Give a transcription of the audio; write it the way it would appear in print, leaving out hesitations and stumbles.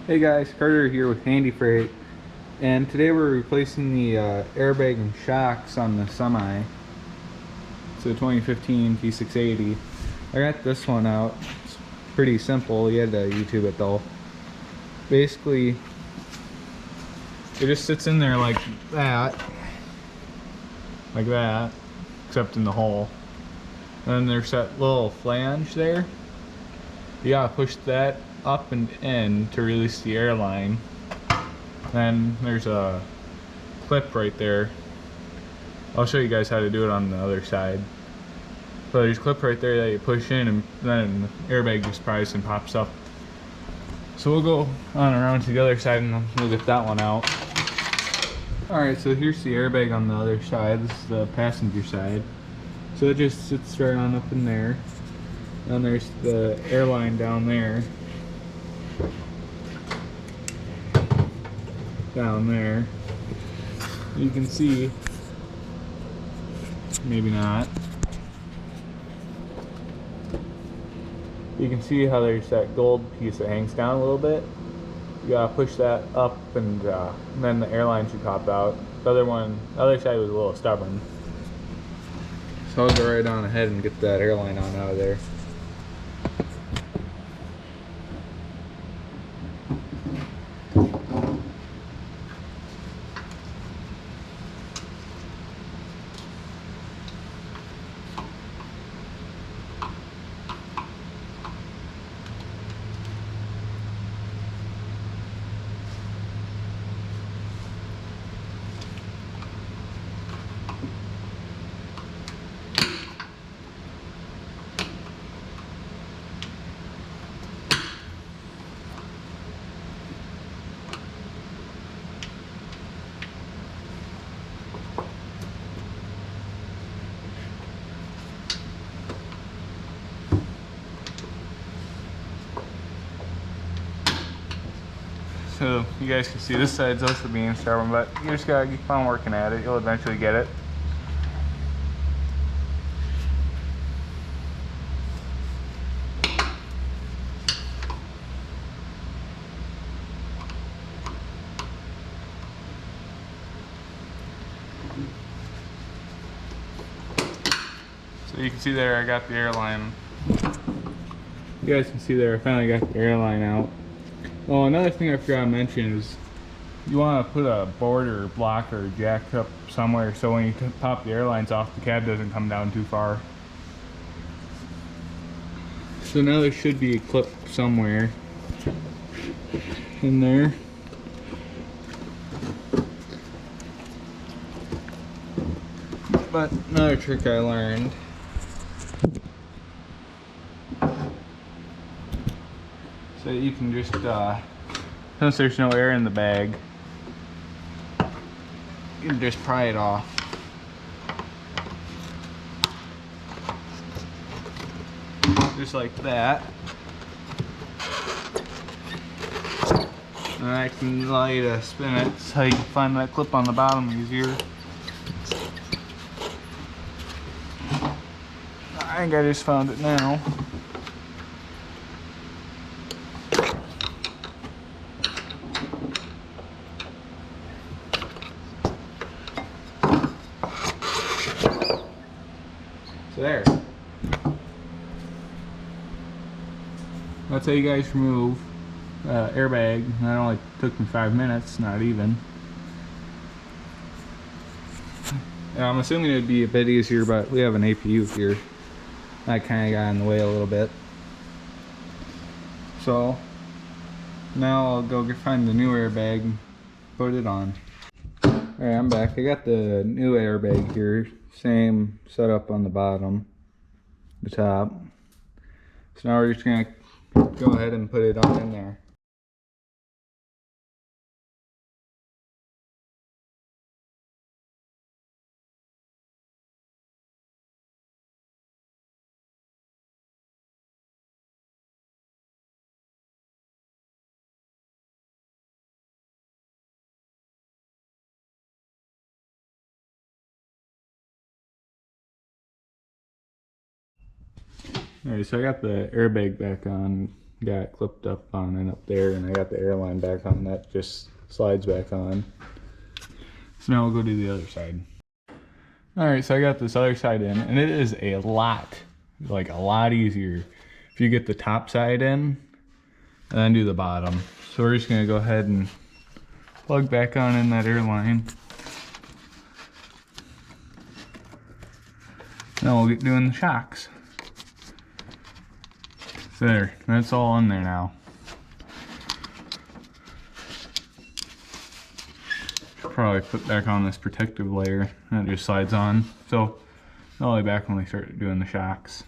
Hey guys, Carter here with Handy Freight, and today we're replacing the airbag and shocks on the semi. It's a 2015 t680. I got this one out. It's pretty simple. You had to YouTube it though. Basically, it just sits in there like that, except in the hole. And then there's that little flange there. You gotta push that up and in to release the airline. Then there's a clip right there. I'll show you guys how to do it on the other side. So there's a clip right there that you push in, and then the airbag just prides and pops up. So we'll go on around to the other side and we'll get that one out. Alright, so here's the airbag on the other side. This is the passenger side. So it just sits right on up in there. Then there's the airline down there. Down there. You can see, maybe not. You can see how there's that gold piece that hangs down a little bit. You gotta push that up and then the airline should pop out. The other side was a little stubborn. So I'll go right on ahead and get that airline on out of there. So you guys can see this side's also being stubborn, but you just gotta keep on working at it. You'll eventually get it. So you can see there I got the airline. You guys can see there I finally got the airline out. Oh, another thing I forgot to mention is you want to put a board or block or jack up somewhere so when you pop the airlines off, the cab doesn't come down too far. So now there should be a clip somewhere in there. But another trick I learned. So you can just, since there's no air in the bag, you can just pry it off. Just like that. And I can allow you to spin it so you can find that clip on the bottom easier. I think I just found it now. So there. That's how you guys remove airbag. That only took me 5 minutes, not even. I'm assuming it'd be a bit easier, but we have an APU here. That kind of got in the way a little bit. So now I'll go find the new airbag and put it on. Alright, I'm back. I got the new airbag here. Same setup on the bottom, the top. So now we're just going to go ahead and put it on in there. Alright, so I got the airbag back on. got it clipped up on and up there, and I got the airline back on. That just slides back on. So now we'll go do the other side. All right, so I got this other side in, and it is a lot easier if you get the top side in and then do the bottom. So we're just gonna go ahead and plug back on in that airline. Now we'll get doing the shocks. So there, that's all in there now. Should probably put back on this protective layer, and it just slides on. So all the way back when we start doing the shocks.